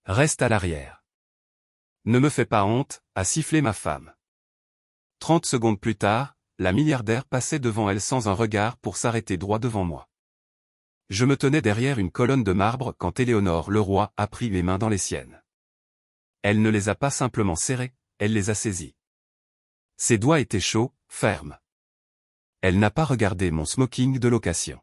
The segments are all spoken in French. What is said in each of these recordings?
Reste à l'arrière. Ne me fais pas honte, a sifflé ma femme. 30 secondes plus tard, la milliardaire passait devant elle sans un regard pour s'arrêter droit devant moi. Je me tenais derrière une colonne de marbre quand Éléonore Leroy a pris mes mains dans les siennes. Elle ne les a pas simplement serrées, elle les a saisies. Ses doigts étaient chauds, fermes. Elle n'a pas regardé mon smoking de location.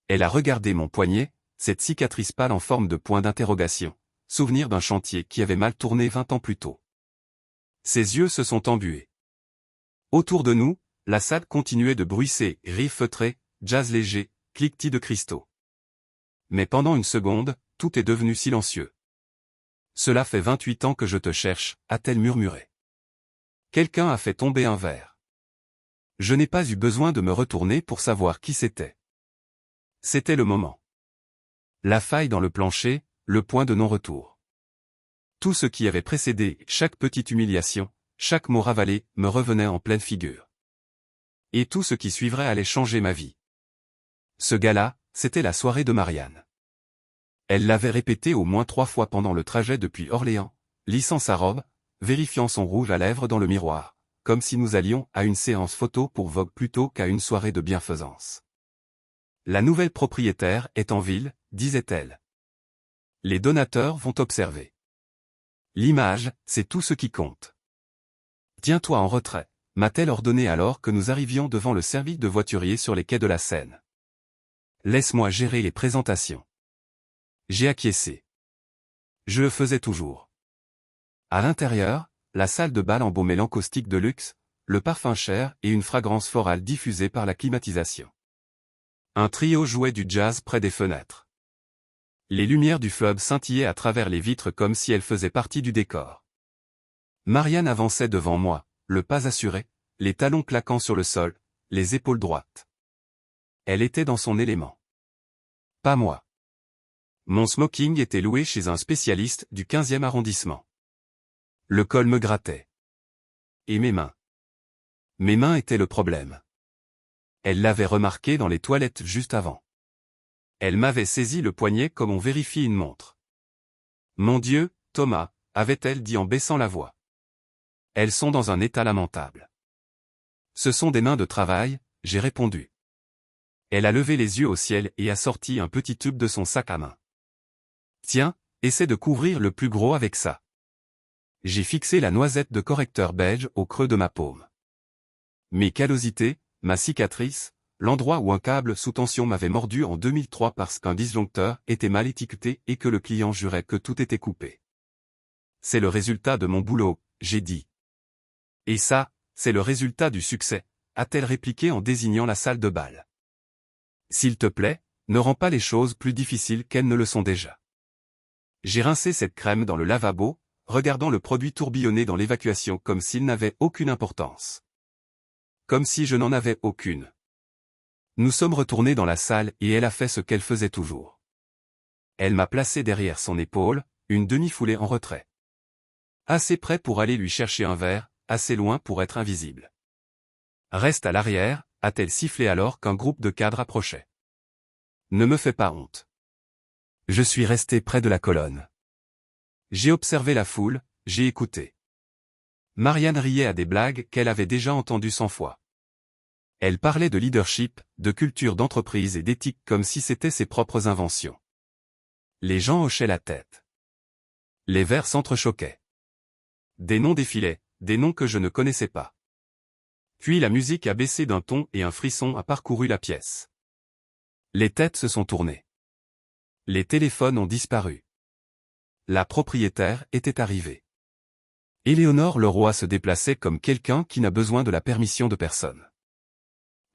Elle a regardé mon poignet, cette cicatrice pâle en forme de point d'interrogation, souvenir d'un chantier qui avait mal tourné 20 ans plus tôt. Ses yeux se sont embués. Autour de nous, la salle continuait de bruisser, rires feutrés, jazz léger, cliquetis de cristaux. Mais pendant une seconde, tout est devenu silencieux. Cela fait 28 ans que je te cherche, a-t-elle murmuré. Quelqu'un a fait tomber un verre. Je n'ai pas eu besoin de me retourner pour savoir qui c'était. C'était le moment. La faille dans le plancher, le point de non-retour. Tout ce qui avait précédé, chaque petite humiliation, chaque mot ravalé, me revenait en pleine figure. Et tout ce qui suivrait allait changer ma vie. Ce gala, c'était la soirée de Marianne. Elle l'avait répété au moins 3 fois pendant le trajet depuis Orléans, lissant sa robe, vérifiant son rouge à lèvres dans le miroir, comme si nous allions à une séance photo pour Vogue plutôt qu'à une soirée de bienfaisance. La nouvelle propriétaire est en ville, disait-elle. Les donateurs vont observer. L'image, c'est tout ce qui compte. Tiens-toi en retrait, m'a-t-elle ordonné alors que nous arrivions devant le service de voiturier sur les quais de la Seine. Laisse-moi gérer les présentations. J'ai acquiescé. Je le faisais toujours. À l'intérieur, la salle de bal embaumée l'encaustique de luxe, le parfum cher et une fragrance florale diffusée par la climatisation. Un trio jouait du jazz près des fenêtres. Les lumières du fleuve scintillaient à travers les vitres comme si elles faisaient partie du décor. Marianne avançait devant moi, le pas assuré, les talons claquant sur le sol, les épaules droites. Elle était dans son élément. Pas moi. Mon smoking était loué chez un spécialiste du 15e arrondissement. Le col me grattait. Et mes mains. Mes mains étaient le problème. Elle l'avait remarqué dans les toilettes juste avant. Elle m'avait saisi le poignet comme on vérifie une montre. Mon Dieu, Thomas, avait-elle dit en baissant la voix. Elles sont dans un état lamentable. Ce sont des mains de travail, j'ai répondu. Elle a levé les yeux au ciel et a sorti un petit tube de son sac à main. Tiens, essaie de couvrir le plus gros avec ça. J'ai fixé la noisette de correcteur beige au creux de ma paume. Mes callosités, ma cicatrice, l'endroit où un câble sous tension m'avait mordu en 2003 parce qu'un disjoncteur était mal étiqueté et que le client jurait que tout était coupé. C'est le résultat de mon boulot, j'ai dit. Et ça, c'est le résultat du succès, a-t-elle répliqué en désignant la salle de bal. S'il te plaît, ne rends pas les choses plus difficiles qu'elles ne le sont déjà. J'ai rincé cette crème dans le lavabo, regardant le produit tourbillonner dans l'évacuation comme s'il n'avait aucune importance. Comme si je n'en avais aucune. Nous sommes retournés dans la salle et elle a fait ce qu'elle faisait toujours. Elle m'a placé derrière son épaule, une demi-foulée en retrait. Assez près pour aller lui chercher un verre, assez loin pour être invisible. Reste à l'arrière, a-t-elle sifflé alors qu'un groupe de cadres approchait. Ne me fais pas honte. Je suis resté près de la colonne. J'ai observé la foule, j'ai écouté. Marianne riait à des blagues qu'elle avait déjà entendues 100 fois. Elle parlait de leadership, de culture d'entreprise et d'éthique comme si c'était ses propres inventions. Les gens hochaient la tête. Les verres s'entrechoquaient. Des noms défilaient, des noms que je ne connaissais pas. Puis la musique a baissé d'un ton et un frisson a parcouru la pièce. Les têtes se sont tournées. Les téléphones ont disparu. La propriétaire était arrivée. Éléonore Leroy se déplaçait comme quelqu'un qui n'a besoin de la permission de personne.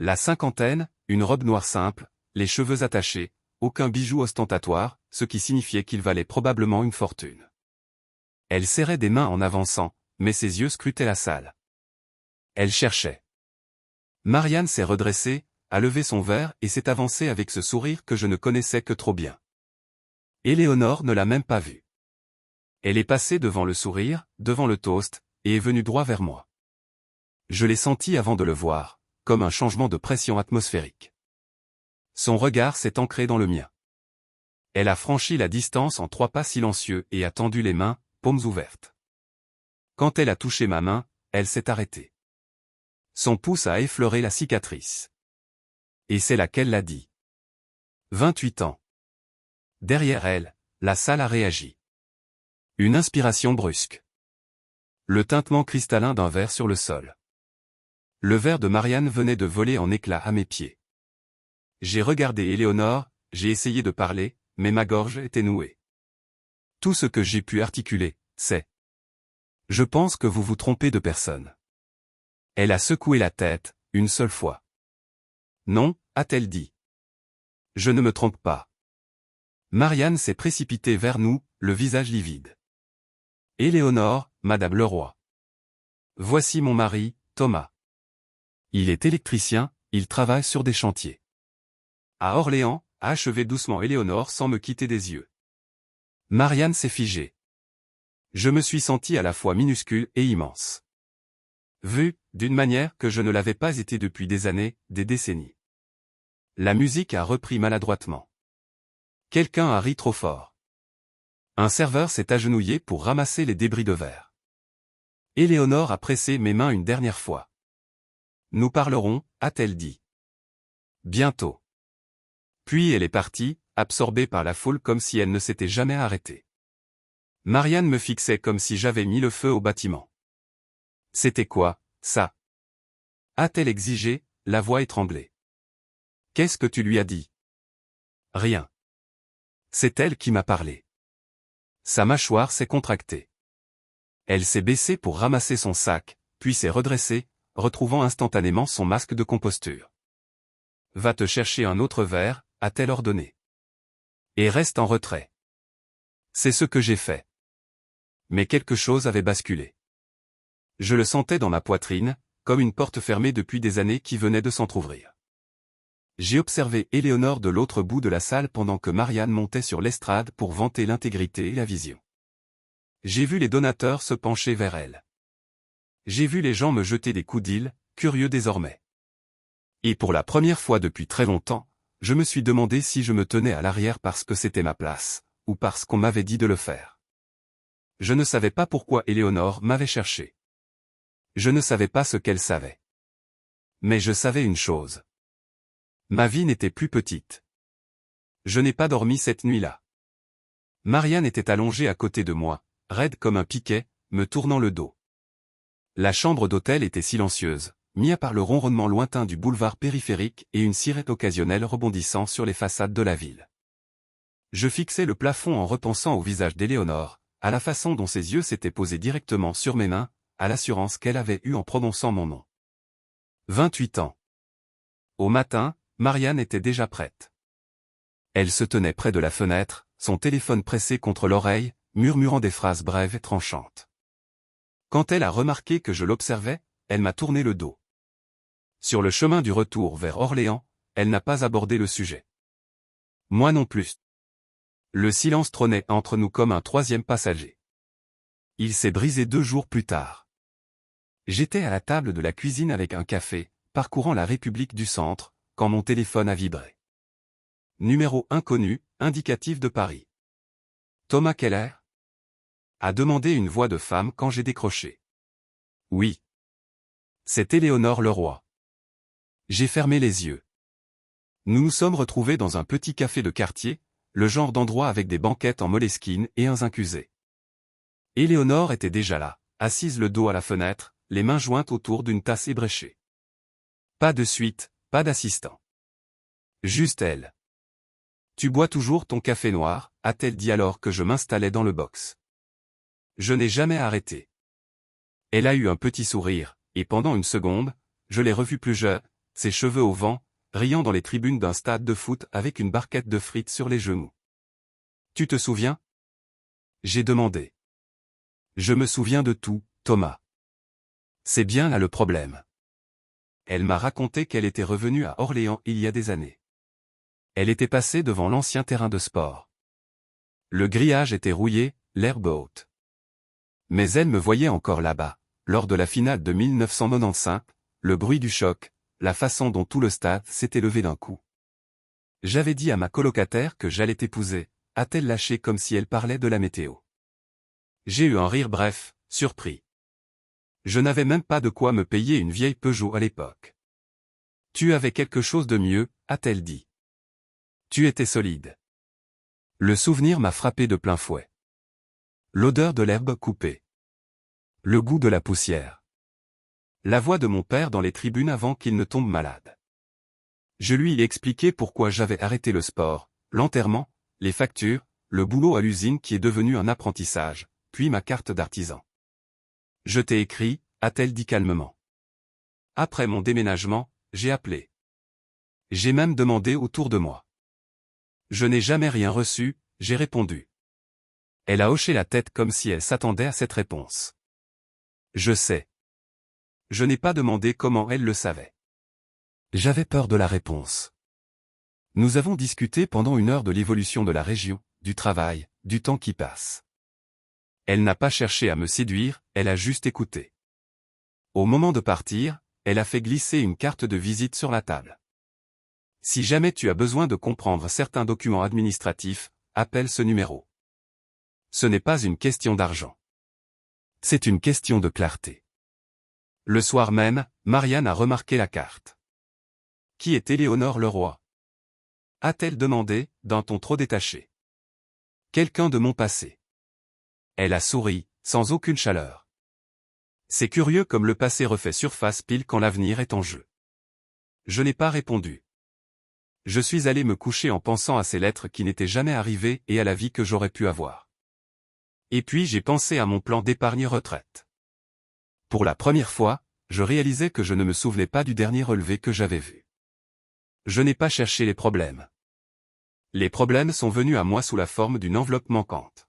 La cinquantaine, une robe noire simple, les cheveux attachés, aucun bijou ostentatoire, ce qui signifiait qu'il valait probablement une fortune. Elle serrait des mains en avançant, mais ses yeux scrutaient la salle. Elle cherchait. Marianne s'est redressée, a levé son verre et s'est avancée avec ce sourire que je ne connaissais que trop bien. Éléonore ne l'a même pas vu. Elle est passée devant le sourire, devant le toast, et est venue droit vers moi. Je l'ai senti avant de le voir, comme un changement de pression atmosphérique. Son regard s'est ancré dans le mien. Elle a franchi la distance en 3 pas silencieux et a tendu les mains, paumes ouvertes. Quand elle a touché ma main, elle s'est arrêtée. Son pouce a effleuré la cicatrice. Et c'est là qu'elle l'a dit. 28 ans. Derrière elle, la salle a réagi. Une inspiration brusque. Le tintement cristallin d'un verre sur le sol. Le verre de Marianne venait de voler en éclats à mes pieds. J'ai regardé Éléonore, j'ai essayé de parler, mais ma gorge était nouée. Tout ce que j'ai pu articuler, c'est « Je pense que vous vous trompez de personne. » Elle a secoué la tête, une seule fois. « Non, a-t-elle dit. Je ne me trompe pas. » Marianne s'est précipitée vers nous, le visage livide. « Éléonore, Madame Leroy. Voici mon mari, Thomas. Il est électricien, il travaille sur des chantiers. À Orléans, » a achevé doucement Éléonore sans me quitter des yeux. Marianne s'est figée. Je me suis senti à la fois minuscule et immense. Vu, d'une manière que je ne l'avais pas été depuis des années, des décennies. La musique a repris maladroitement. Quelqu'un a ri trop fort. Un serveur s'est agenouillé pour ramasser les débris de verre. Éléonore a pressé mes mains une dernière fois. Nous parlerons, a-t-elle dit. Bientôt. Puis elle est partie, absorbée par la foule comme si elle ne s'était jamais arrêtée. Marianne me fixait comme si j'avais mis le feu au bâtiment. C'était quoi, ça? A-t-elle exigé, la voix étranglée. Qu'est-ce que tu lui as dit? Rien. C'est elle qui m'a parlé. Sa mâchoire s'est contractée. Elle s'est baissée pour ramasser son sac, puis s'est redressée, retrouvant instantanément son masque de composture. Va te chercher un autre verre, a-t-elle ordonné. Et reste en retrait. C'est ce que j'ai fait. Mais quelque chose avait basculé. Je le sentais dans ma poitrine, comme une porte fermée depuis des années qui venait de s'entr'ouvrir. J'ai observé Éléonore de l'autre bout de la salle pendant que Marianne montait sur l'estrade pour vanter l'intégrité et la vision. J'ai vu les donateurs se pencher vers elle. J'ai vu les gens me jeter des coups d'île, curieux désormais. Et pour la première fois depuis très longtemps, je me suis demandé si je me tenais à l'arrière parce que c'était ma place, ou parce qu'on m'avait dit de le faire. Je ne savais pas pourquoi Éléonore m'avait cherché. Je ne savais pas ce qu'elle savait. Mais je savais une chose. Ma vie n'était plus petite. Je n'ai pas dormi cette nuit-là. Marianne était allongée à côté de moi, raide comme un piquet, me tournant le dos. La chambre d'hôtel était silencieuse, mis à part le ronronnement lointain du boulevard périphérique et une sirène occasionnelle rebondissant sur les façades de la ville. Je fixais le plafond en repensant au visage d'Éléonore, à la façon dont ses yeux s'étaient posés directement sur mes mains, à l'assurance qu'elle avait eue en prononçant mon nom. 28 ans. Au matin, Marianne était déjà prête. Elle se tenait près de la fenêtre, son téléphone pressé contre l'oreille, murmurant des phrases brèves et tranchantes. Quand elle a remarqué que je l'observais, elle m'a tourné le dos. Sur le chemin du retour vers Orléans, elle n'a pas abordé le sujet. Moi non plus. Le silence trônait entre nous comme un troisième passager. Il s'est brisé 2 jours plus tard. J'étais à la table de la cuisine avec un café, parcourant la République du Centre, quand mon téléphone a vibré. Numéro inconnu, indicatif de Paris. Thomas Keller? A demandé une voix de femme quand j'ai décroché. Oui. C'est Éléonore Leroy. J'ai fermé les yeux. Nous nous sommes retrouvés dans un petit café de quartier, le genre d'endroit avec des banquettes en moleskine et un incusé. Éléonore était déjà là, assise le dos à la fenêtre, les mains jointes autour d'une tasse ébréchée. Pas de suite, pas d'assistant. Juste elle. Tu bois toujours ton café noir, a-t-elle dit alors que je m'installais dans le box. Je n'ai jamais arrêté. Elle a eu un petit sourire, et pendant une seconde, je l'ai revue plus jeune, ses cheveux au vent, riant dans les tribunes d'un stade de foot avec une barquette de frites sur les genoux. Tu te souviens? J'ai demandé. Je me souviens de tout, Thomas. C'est bien là le problème. Elle m'a raconté qu'elle était revenue à Orléans il y a des années. Elle était passée devant l'ancien terrain de sport. Le grillage était rouillé, l'herbe haute. Mais elle me voyait encore là-bas, lors de la finale de 1995, le bruit du choc, la façon dont tout le stade s'était levé d'un coup. J'avais dit à ma colocataire que j'allais t'épouser, a-t-elle lâché comme si elle parlait de la météo. J'ai eu un rire bref, surpris. Je n'avais même pas de quoi me payer une vieille Peugeot à l'époque. Tu avais quelque chose de mieux, a-t-elle dit. Tu étais solide. Le souvenir m'a frappé de plein fouet. L'odeur de l'herbe coupée. Le goût de la poussière. La voix de mon père dans les tribunes avant qu'il ne tombe malade. Je lui ai expliqué pourquoi j'avais arrêté le sport, l'enterrement, les factures, le boulot à l'usine qui est devenu un apprentissage, puis ma carte d'artisan. Je t'ai écrit, a-t-elle dit calmement. Après mon déménagement, j'ai appelé. J'ai même demandé autour de moi. Je n'ai jamais rien reçu, j'ai répondu. Elle a hoché la tête comme si elle s'attendait à cette réponse. Je sais. Je n'ai pas demandé comment elle le savait. J'avais peur de la réponse. Nous avons discuté pendant 1 heure de l'évolution de la région, du travail, du temps qui passe. Elle n'a pas cherché à me séduire, elle a juste écouté. Au moment de partir, elle a fait glisser une carte de visite sur la table. Si jamais tu as besoin de comprendre certains documents administratifs, appelle ce numéro. Ce n'est pas une question d'argent. C'est une question de clarté. Le soir même, Marianne a remarqué la carte. Qui est Éléonore Leroy? A-t-elle demandé, d'un ton trop détaché. Quelqu'un de mon passé. Elle a souri, sans aucune chaleur. C'est curieux comme le passé refait surface pile quand l'avenir est en jeu. Je n'ai pas répondu. Je suis allé me coucher en pensant à ces lettres qui n'étaient jamais arrivées et à la vie que j'aurais pu avoir. Et puis j'ai pensé à mon plan d'épargne retraite. Pour la première fois, je réalisais que je ne me souvenais pas du dernier relevé que j'avais vu. Je n'ai pas cherché les problèmes. Les problèmes sont venus à moi sous la forme d'une enveloppe manquante.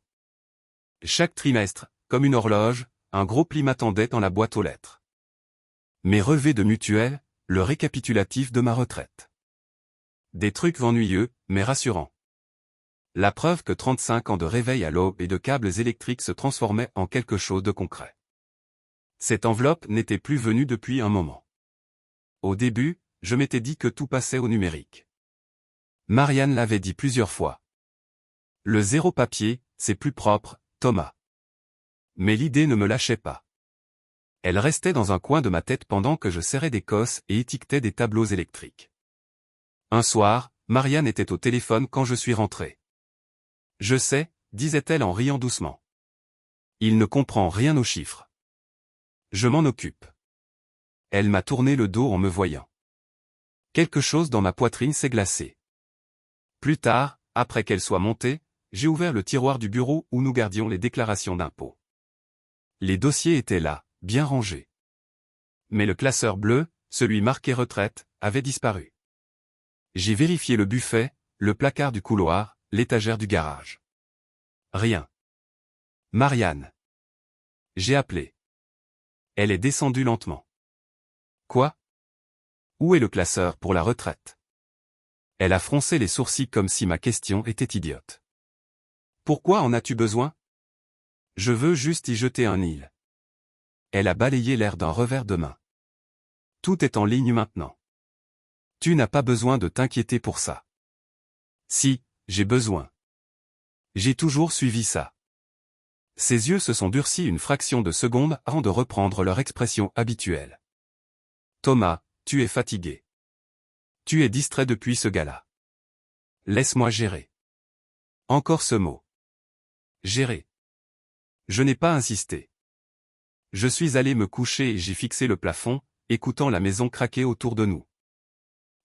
Chaque trimestre, comme une horloge, un gros pli m'attendait dans la boîte aux lettres. Mes relevés de mutuelle, le récapitulatif de ma retraite. Des trucs ennuyeux, mais rassurants. La preuve que 35 ans de réveil à l'aube et de câbles électriques se transformaient en quelque chose de concret. Cette enveloppe n'était plus venue depuis un moment. Au début, je m'étais dit que tout passait au numérique. Marianne l'avait dit plusieurs fois. Le zéro papier, c'est plus propre, Thomas. Mais l'idée ne me lâchait pas. Elle restait dans un coin de ma tête pendant que je serrais des cosses et étiquetais des tableaux électriques. Un soir, Marianne était au téléphone quand je suis rentré. Je sais, disait-elle en riant doucement. Il ne comprend rien aux chiffres. Je m'en occupe. Elle m'a tourné le dos en me voyant. Quelque chose dans ma poitrine s'est glacé. Plus tard, après qu'elle soit montée, j'ai ouvert le tiroir du bureau où nous gardions les déclarations d'impôts. Les dossiers étaient là, bien rangés. Mais le classeur bleu, celui marqué retraite, avait disparu. J'ai vérifié le buffet, le placard du couloir, l'étagère du garage. Rien. Marianne. J'ai appelé. Elle est descendue lentement. Quoi? Où est le classeur pour la retraite? Elle a froncé les sourcils comme si ma question était idiote. Pourquoi en as-tu besoin? Je veux juste y jeter un île. Elle a balayé l'air d'un revers de main. Tout est en ligne maintenant. Tu n'as pas besoin de t'inquiéter pour ça. Si, j'ai besoin. J'ai toujours suivi ça. Ses yeux se sont durcis une fraction de seconde avant de reprendre leur expression habituelle. Thomas, tu es fatigué. Tu es distrait depuis ce gala. Laisse-moi gérer. Encore ce mot. Gérer. Je n'ai pas insisté. Je suis allé me coucher et j'ai fixé le plafond, écoutant la maison craquer autour de nous.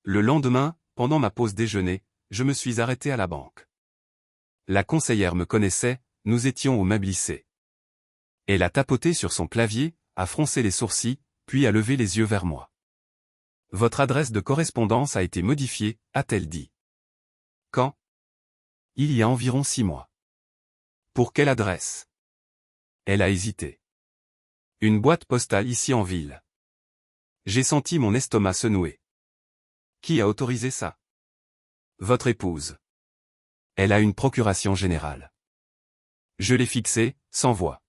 Le lendemain, pendant ma pause déjeuner, je me suis arrêté à la banque. La conseillère me connaissait, nous étions au même lycée. Elle a tapoté sur son clavier, a froncé les sourcils, puis a levé les yeux vers moi. Votre adresse de correspondance a été modifiée, a-t-elle dit. Quand? Il y a environ 6 mois. Pour quelle adresse? Elle a hésité. Une boîte postale ici en ville. J'ai senti mon estomac se nouer. Qui a autorisé ça? Votre épouse. Elle a une procuration générale. Je l'ai fixée, sans voix.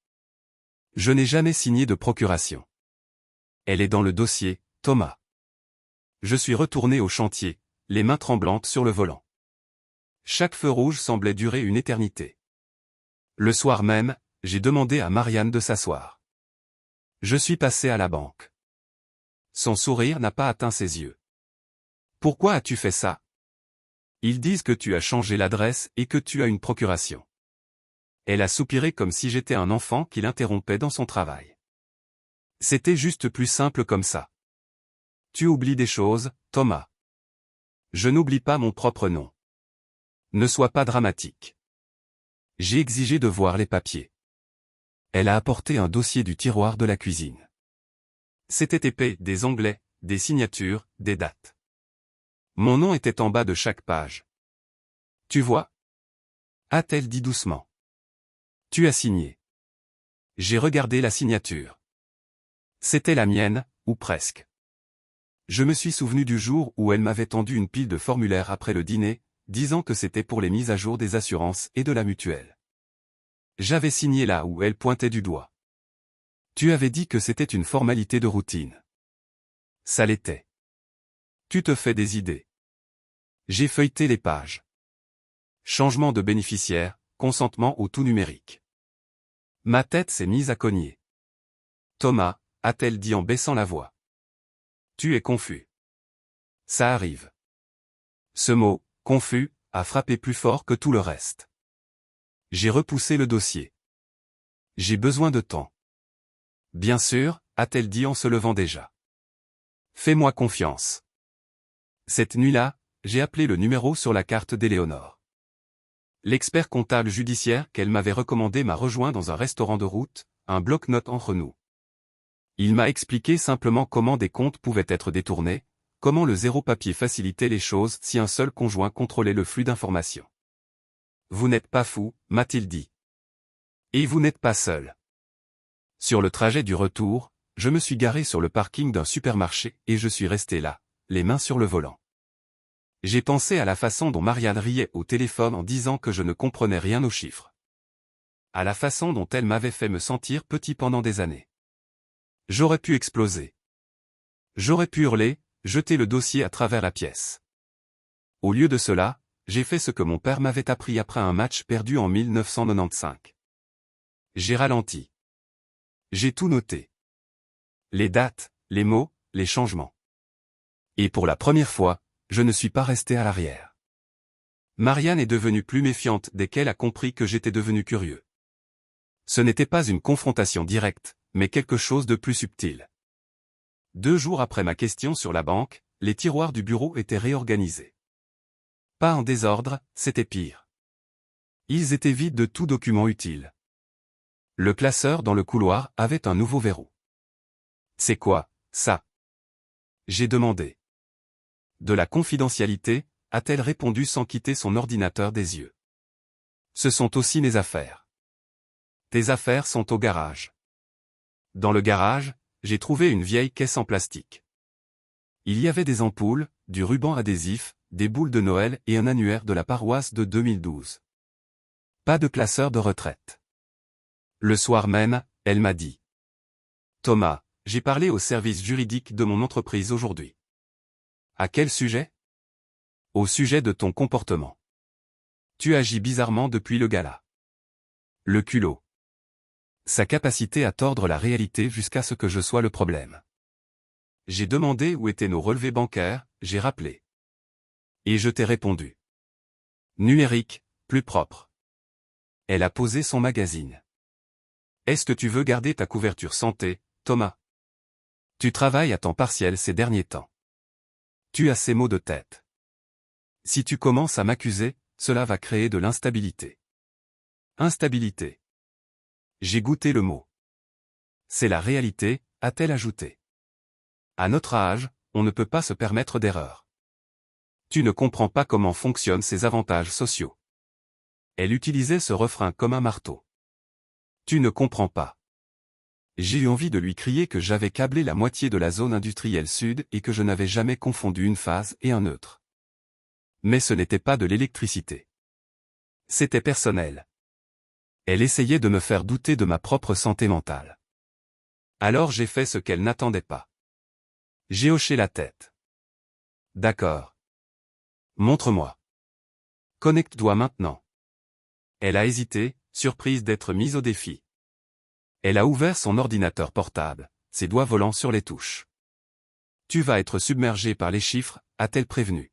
Je n'ai jamais signé de procuration. Elle est dans le dossier, Thomas. Je suis retourné au chantier, les mains tremblantes sur le volant. Chaque feu rouge semblait durer une éternité. Le soir même, j'ai demandé à Marianne de s'asseoir. Je suis passé à la banque. Son sourire n'a pas atteint ses yeux. Pourquoi as-tu fait ça? Ils disent que tu as changé l'adresse et que tu as une procuration. Elle a soupiré comme si j'étais un enfant qui l'interrompait dans son travail. C'était juste plus simple comme ça. Tu oublies des choses, Thomas. Je n'oublie pas mon propre nom. Ne sois pas dramatique. J'ai exigé de voir les papiers. Elle a apporté un dossier du tiroir de la cuisine. C'était épais, des onglets, des signatures, des dates. Mon nom était en bas de chaque page. Tu vois? A-t-elle dit doucement. Tu as signé. J'ai regardé la signature. C'était la mienne, ou presque. Je me suis souvenu du jour où elle m'avait tendu une pile de formulaires après le dîner, disant que c'était pour les mises à jour des assurances et de la mutuelle. J'avais signé là où elle pointait du doigt. Tu avais dit que c'était une formalité de routine. Ça l'était. Tu te fais des idées. J'ai feuilleté les pages. Changement de bénéficiaire, consentement au tout numérique. Ma tête s'est mise à cogner. Thomas, a-t-elle dit en baissant la voix. Tu es confus. Ça arrive. Ce mot, confus, a frappé plus fort que tout le reste. J'ai repoussé le dossier. J'ai besoin de temps. Bien sûr, a-t-elle dit en se levant déjà. Fais-moi confiance. Cette nuit-là, j'ai appelé le numéro sur la carte d'Éléonore. L'expert comptable judiciaire qu'elle m'avait recommandé m'a rejoint dans un restaurant de route, un bloc-notes entre nous. Il m'a expliqué simplement comment des comptes pouvaient être détournés, comment le zéro papier facilitait les choses si un seul conjoint contrôlait le flux d'informations. Vous n'êtes pas fou, m'a-t-il dit. Et vous n'êtes pas seul. Sur le trajet du retour, je me suis garé sur le parking d'un supermarché et je suis resté là, les mains sur le volant. J'ai pensé à la façon dont Marianne riait au téléphone en disant que je ne comprenais rien aux chiffres. À la façon dont elle m'avait fait me sentir petit pendant des années. J'aurais pu exploser. J'aurais pu hurler, jeter le dossier à travers la pièce. Au lieu de cela, j'ai fait ce que mon père m'avait appris après un match perdu en 1995. J'ai ralenti. J'ai tout noté. Les dates, les mots, les changements. Et pour la première fois, je ne suis pas resté à l'arrière. Marianne est devenue plus méfiante dès qu'elle a compris que j'étais devenu curieux. Ce n'était pas une confrontation directe, mais quelque chose de plus subtil. 2 jours après ma question sur la banque, les tiroirs du bureau étaient réorganisés. Pas en désordre, c'était pire. Ils étaient vides de tout document utile. Le classeur dans le couloir avait un nouveau verrou. C'est quoi, ça? J'ai demandé. De la confidentialité, a-t-elle répondu sans quitter son ordinateur des yeux. Ce sont aussi mes affaires. Tes affaires sont au garage. Dans le garage, j'ai trouvé une vieille caisse en plastique. Il y avait des ampoules, du ruban adhésif, des boules de Noël et un annuaire de la paroisse de 2012. Pas de classeur de retraite. Le soir même, elle m'a dit. Thomas, j'ai parlé au service juridique de mon entreprise aujourd'hui. À quel sujet? Au sujet de ton comportement. Tu agis bizarrement depuis le gala. Le culot. Sa capacité à tordre la réalité jusqu'à ce que je sois le problème. J'ai demandé où étaient nos relevés bancaires, j'ai rappelé. Et je t'ai répondu. Numérique, plus propre. Elle a posé son magazine. Est-ce que tu veux garder ta couverture santé, Thomas? Tu travailles à temps partiel ces derniers temps. Tu as ces maux de tête. Si tu commences à m'accuser, cela va créer de l'instabilité. Instabilité. J'ai goûté le mot. C'est la réalité, a-t-elle ajouté. À notre âge, on ne peut pas se permettre d'erreur. Tu ne comprends pas comment fonctionnent ces avantages sociaux. Elle utilisait ce refrain comme un marteau. Tu ne comprends pas. J'ai eu envie de lui crier que j'avais câblé la moitié de la zone industrielle sud et que je n'avais jamais confondu une phase et un neutre. Mais ce n'était pas de l'électricité. C'était personnel. Elle essayait de me faire douter de ma propre santé mentale. Alors j'ai fait ce qu'elle n'attendait pas. J'ai hoché la tête. D'accord. Montre-moi. Connecte-toi maintenant. Elle a hésité, surprise d'être mise au défi. Elle a ouvert son ordinateur portable, ses doigts volant sur les touches. Tu vas être submergé par les chiffres, a-t-elle prévenu.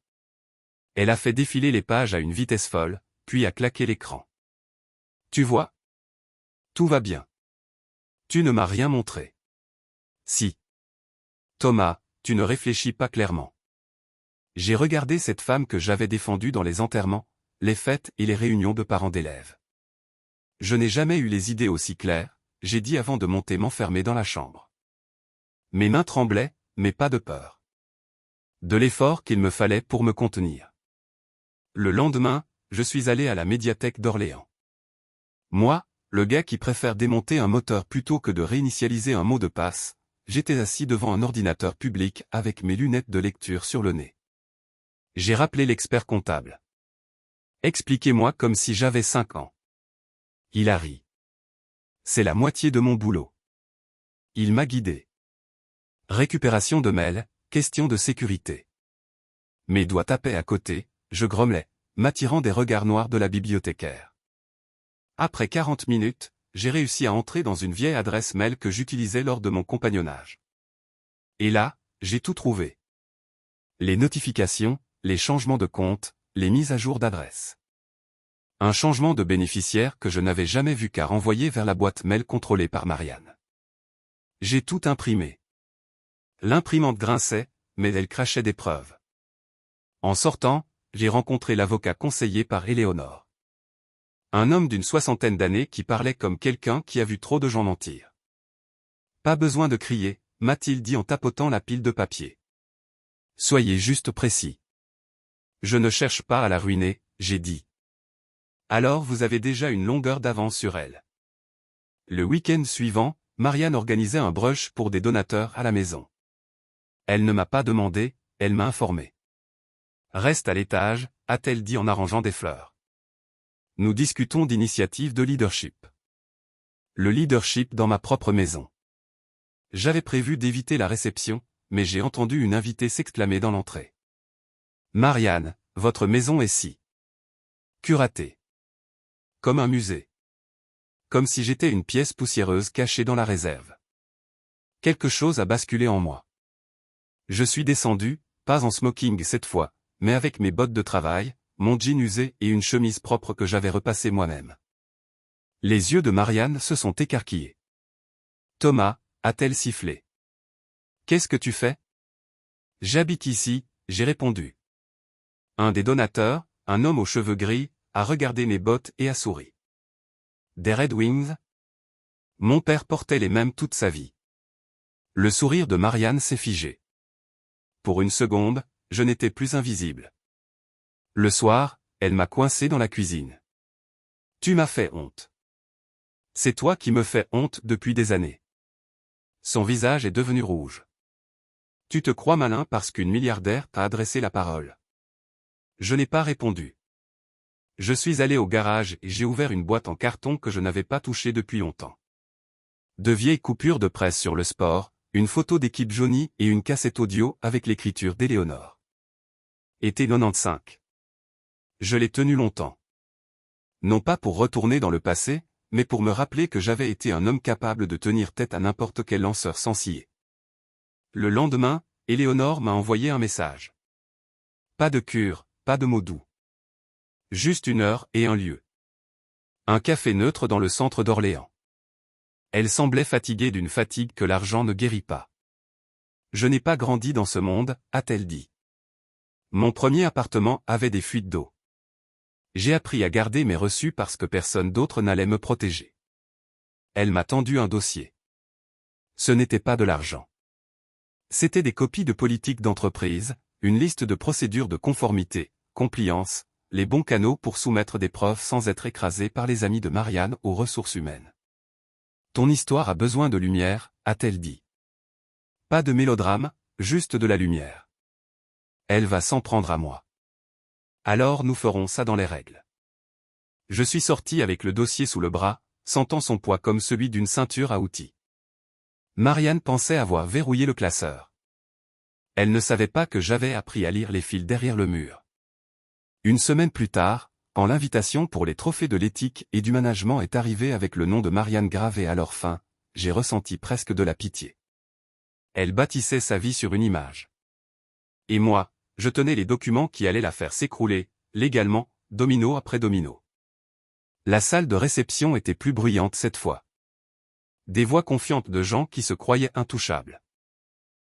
Elle a fait défiler les pages à une vitesse folle, puis a claqué l'écran. Tu vois? Tout va bien. Tu ne m'as rien montré. Si. Thomas, tu ne réfléchis pas clairement. J'ai regardé cette femme que j'avais défendue dans les enterrements, les fêtes et les réunions de parents d'élèves. Je n'ai jamais eu les idées aussi claires, j'ai dit avant de monter m'enfermer dans la chambre. Mes mains tremblaient, mais pas de peur. De l'effort qu'il me fallait pour me contenir. Le lendemain, je suis allé à la médiathèque d'Orléans. Moi, le gars qui préfère démonter un moteur plutôt que de réinitialiser un mot de passe, j'étais assis devant un ordinateur public avec mes lunettes de lecture sur le nez. J'ai rappelé l'expert comptable. Expliquez-moi comme si j'avais 5 ans. Il a ri. C'est la moitié de mon boulot. Il m'a guidé. Récupération de mails, question de sécurité. Mes doigts tapaient à côté, je grommelais, m'attirant des regards noirs de la bibliothécaire. Après 40 minutes, j'ai réussi à entrer dans une vieille adresse mail que j'utilisais lors de mon compagnonnage. Et là, j'ai tout trouvé. Les notifications, les changements de compte, les mises à jour d'adresse. Un changement de bénéficiaire que je n'avais jamais vu qu'à renvoyer vers la boîte mail contrôlée par Marianne. J'ai tout imprimé. L'imprimante grinçait, mais elle crachait des preuves. En sortant, j'ai rencontré l'avocat conseillé par Éléonore. Un homme d'une 60aine d'années qui parlait comme quelqu'un qui a vu trop de gens mentir. Pas besoin de crier, m'a-t-il dit en tapotant la pile de papier. Soyez juste précis. Je ne cherche pas à la ruiner, j'ai dit. Alors vous avez déjà une longueur d'avance sur elle. Le week-end suivant, Marianne organisait un brunch pour des donateurs à la maison. Elle ne m'a pas demandé, elle m'a informé. Reste à l'étage, a-t-elle dit en arrangeant des fleurs. Nous discutons d'initiatives de leadership. Le leadership dans ma propre maison. J'avais prévu d'éviter la réception, mais j'ai entendu une invitée s'exclamer dans l'entrée. Marianne, votre maison est si curatée. Comme un musée. Comme si j'étais une pièce poussiéreuse cachée dans la réserve. Quelque chose a basculé en moi. Je suis descendu, pas en smoking cette fois, mais avec mes bottes de travail, mon jean usé et une chemise propre que j'avais repassée moi-même. Les yeux de Marianne se sont écarquillés. Thomas, a-t-elle sifflé. Qu'est-ce que tu fais? J'habite ici, j'ai répondu. Un des donateurs, un homme aux cheveux gris, a regardé mes bottes et a souri. Des Red Wings? Mon père portait les mêmes toute sa vie. Le sourire de Marianne s'est figé. Pour une seconde, je n'étais plus invisible. Le soir, elle m'a coincé dans la cuisine. Tu m'as fait honte. C'est toi qui me fais honte depuis des années. Son visage est devenu rouge. Tu te crois malin parce qu'une milliardaire t'a adressé la parole. Je n'ai pas répondu. Je suis allé au garage et j'ai ouvert une boîte en carton que je n'avais pas touchée depuis longtemps. De vieilles coupures de presse sur le sport, une photo d'équipe jaunie et une cassette audio avec l'écriture d'Éléonore. Été 95. Je l'ai tenu longtemps. Non pas pour retourner dans le passé, mais pour me rappeler que j'avais été un homme capable de tenir tête à n'importe quel lanceur sans scier. Le lendemain, Éléonore m'a envoyé un message. Pas de cure, pas de mots doux. Juste une heure et un lieu. Un café neutre dans le centre d'Orléans. Elle semblait fatiguée d'une fatigue que l'argent ne guérit pas. Je n'ai pas grandi dans ce monde, a-t-elle dit. Mon premier appartement avait des fuites d'eau. J'ai appris à garder mes reçus parce que personne d'autre n'allait me protéger. Elle m'a tendu un dossier. Ce n'était pas de l'argent. C'était des copies de politiques d'entreprise, une liste de procédures de conformité, compliance, les bons canaux pour soumettre des preuves sans être écrasé par les amis de Marianne aux ressources humaines. Ton histoire a besoin de lumière, a-t-elle dit. Pas de mélodrame, juste de la lumière. Elle va s'en prendre à moi. Alors nous ferons ça dans les règles. Je suis sorti avec le dossier sous le bras, sentant son poids comme celui d'une ceinture à outils. Marianne pensait avoir verrouillé le classeur. Elle ne savait pas que j'avais appris à lire les fils derrière le mur. Une semaine plus tard, Quand l'invitation pour les trophées de l'éthique et du management est arrivée avec le nom de Marianne gravé à leur fin, j'ai ressenti presque de la pitié. Elle bâtissait sa vie sur une image. Et moi, je tenais les documents qui allaient la faire s'écrouler, légalement, domino après domino. La salle de réception était plus bruyante cette fois. Des voix confiantes de gens qui se croyaient intouchables.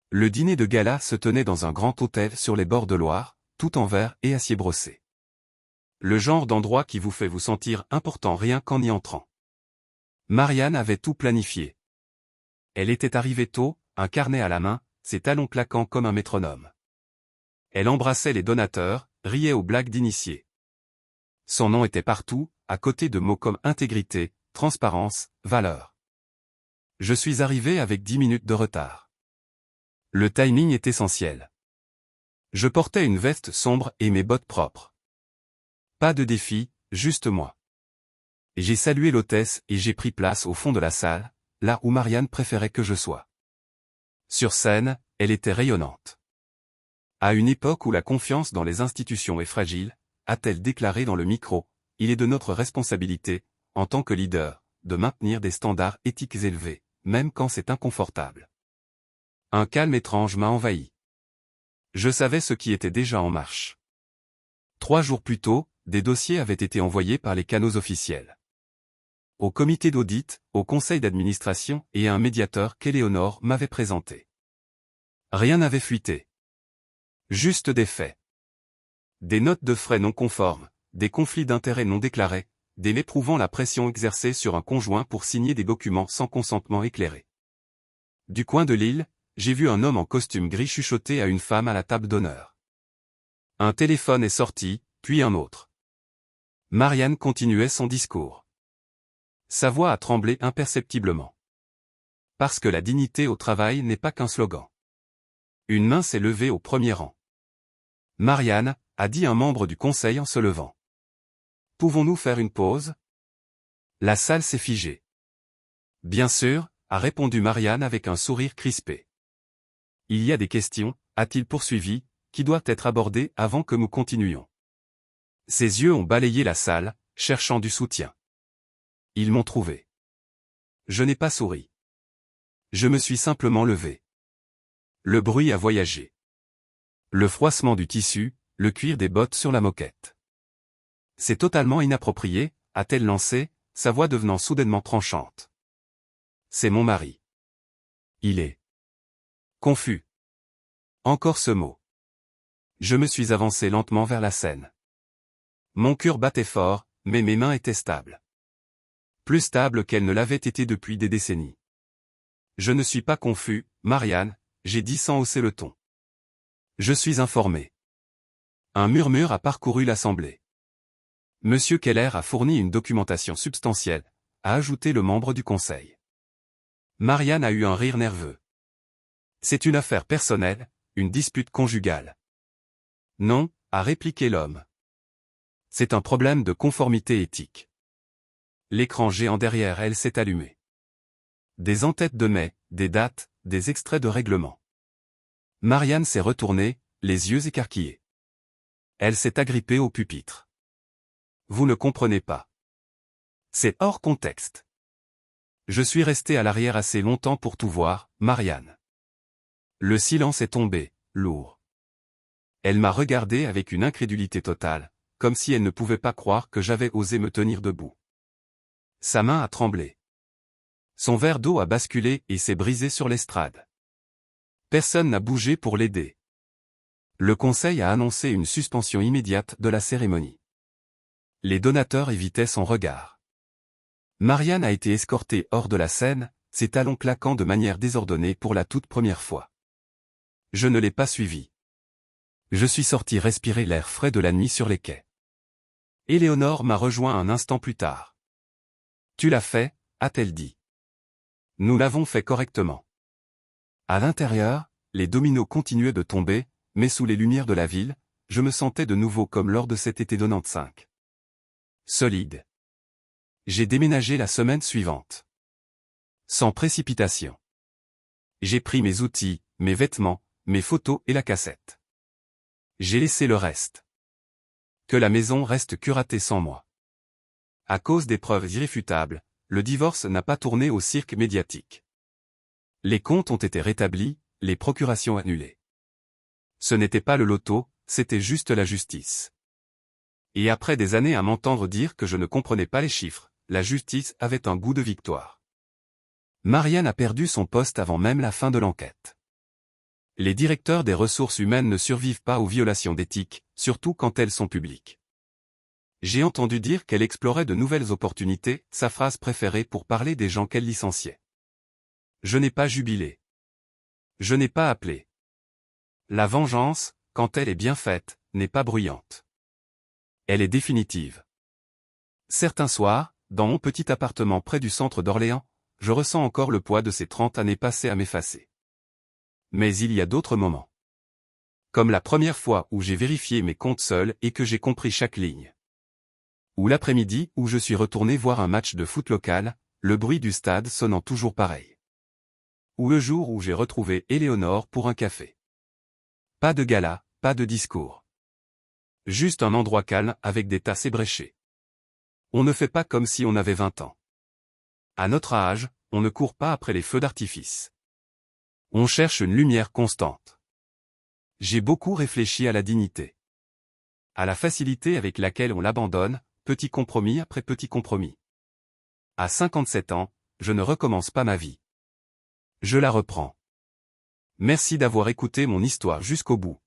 Le dîner de gala se tenait dans un grand hôtel sur les bords de Loire, tout en verre et acier brossé. Le genre d'endroit qui vous fait vous sentir important rien qu'en y entrant. Marianne avait tout planifié. Elle était arrivée tôt, un carnet à la main, ses talons claquant comme un métronome. Elle embrassait les donateurs, riait aux blagues d'initiés. Son nom était partout, à côté de mots comme intégrité, transparence, valeur. Je suis arrivé avec 10 minutes de retard. Le timing est essentiel. Je portais une veste sombre et mes bottes propres. Pas de défi, juste moi. J'ai salué l'hôtesse et j'ai pris place au fond de la salle, là où Marianne préférait que je sois. Sur scène, elle était rayonnante. À une époque où la confiance dans les institutions est fragile, a-t-elle déclaré dans le micro, il est de notre responsabilité, en tant que leader, de maintenir des standards éthiques élevés, même quand c'est inconfortable. Un calme étrange m'a envahi. Je savais ce qui était déjà en marche. 3 jours plus tôt, des dossiers avaient été envoyés par les canaux officiels. Au comité d'audit, au conseil d'administration et à un médiateur qu'Éléonore m'avait présenté. Rien n'avait fuité. Juste des faits. Des notes de frais non conformes, des conflits d'intérêts non déclarés, des mets prouvant la pression exercée sur un conjoint pour signer des documents sans consentement éclairé. Du coin de l'île, j'ai vu un homme en costume gris chuchoter à une femme à la table d'honneur. Un téléphone est sorti, puis un autre. Marianne continuait son discours. Sa voix a tremblé imperceptiblement. Parce que la dignité au travail n'est pas qu'un slogan. Une main s'est levée au premier rang. Marianne, a dit un membre du conseil en se levant. Pouvons-nous faire une pause? La salle s'est figée. Bien sûr, a répondu Marianne avec un sourire crispé. Il y a des questions, a-t-il poursuivi, qui doivent être abordées avant que nous continuions. Ses yeux ont balayé la salle, cherchant du soutien. Ils m'ont trouvé. Je n'ai pas souri. Je me suis simplement levé. Le bruit a voyagé. Le froissement du tissu, le cuir des bottes sur la moquette. C'est totalement inapproprié, a-t-elle lancé, sa voix devenant soudainement tranchante. C'est mon mari. Il est confus. Encore ce mot. Je me suis avancé lentement vers la scène. Mon cœur battait fort, mais mes mains étaient stables. Plus stables qu'elles ne l'avaient été depuis des décennies. Je ne suis pas confus, Marianne, j'ai dit sans hausser le ton. Je suis informé. Un murmure a parcouru l'assemblée. Monsieur Keller a fourni une documentation substantielle, a ajouté le membre du conseil. Marianne a eu un rire nerveux. C'est une affaire personnelle, une dispute conjugale. Non, a répliqué l'homme. C'est un problème de conformité éthique. L'écran géant derrière elle s'est allumé. Des en-têtes de mai, des dates, des extraits de règlement. Marianne s'est retournée, les yeux écarquillés. Elle s'est agrippée au pupitre. Vous ne comprenez pas. C'est hors contexte. Je suis resté à l'arrière assez longtemps pour tout voir, Marianne. Le silence est tombé, lourd. Elle m'a regardé avec une incrédulité totale, comme si elle ne pouvait pas croire que j'avais osé me tenir debout. Sa main a tremblé. Son verre d'eau a basculé et s'est brisé sur l'estrade. Personne n'a bougé pour l'aider. Le conseil a annoncé une suspension immédiate de la cérémonie. Les donateurs évitaient son regard. Marianne a été escortée hors de la scène, ses talons claquant de manière désordonnée pour la toute première fois. Je ne l'ai pas suivie. Je suis sorti respirer l'air frais de la nuit sur les quais. Éléonore m'a rejoint un instant plus tard. Tu l'as fait, a-t-elle dit. Nous l'avons fait correctement. À l'intérieur, les dominos continuaient de tomber, mais sous les lumières de la ville, je me sentais de nouveau comme lors de cet été 95. Solide. J'ai déménagé la semaine suivante. Sans précipitation. J'ai pris mes outils, mes vêtements, mes photos et la cassette. J'ai laissé le reste. Que la maison reste curatée sans moi. À cause des preuves irréfutables, le divorce n'a pas tourné au cirque médiatique. Les comptes ont été rétablis, les procurations annulées. Ce n'était pas le loto, c'était juste la justice. Et après des années à m'entendre dire que je ne comprenais pas les chiffres, la justice avait un goût de victoire. Marianne a perdu son poste avant même la fin de l'enquête. Les directeurs des ressources humaines ne survivent pas aux violations d'éthique, surtout quand elles sont publiques. J'ai entendu dire qu'elle explorait de nouvelles opportunités, sa phrase préférée pour parler des gens qu'elle licenciait. Je n'ai pas jubilé. Je n'ai pas appelé. La vengeance, quand elle est bien faite, n'est pas bruyante. Elle est définitive. Certains soirs, dans mon petit appartement près du centre d'Orléans, je ressens encore le poids de ces 30 années passées à m'effacer. Mais il y a d'autres moments. Comme la première fois où j'ai vérifié mes comptes seul et que j'ai compris chaque ligne. Ou l'après-midi où je suis retourné voir un match de foot local, le bruit du stade sonnant toujours pareil. Ou le jour où j'ai retrouvé Éléonore pour un café. Pas de gala, pas de discours. Juste un endroit calme avec des tasses ébréchées. On ne fait pas comme si on avait 20 ans. À notre âge, on ne court pas après les feux d'artifice. On cherche une lumière constante. J'ai beaucoup réfléchi à la dignité. À la facilité avec laquelle on l'abandonne, petit compromis après petit compromis. À 57 ans, je ne recommence pas ma vie. Je la reprends. Merci d'avoir écouté mon histoire jusqu'au bout.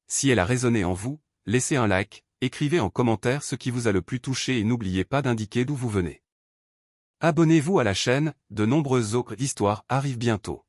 Si elle a résonné en vous, laissez un like, écrivez en commentaire ce qui vous a le plus touché et n'oubliez pas d'indiquer d'où vous venez. Abonnez-vous à la chaîne, de nombreuses autres histoires arrivent bientôt.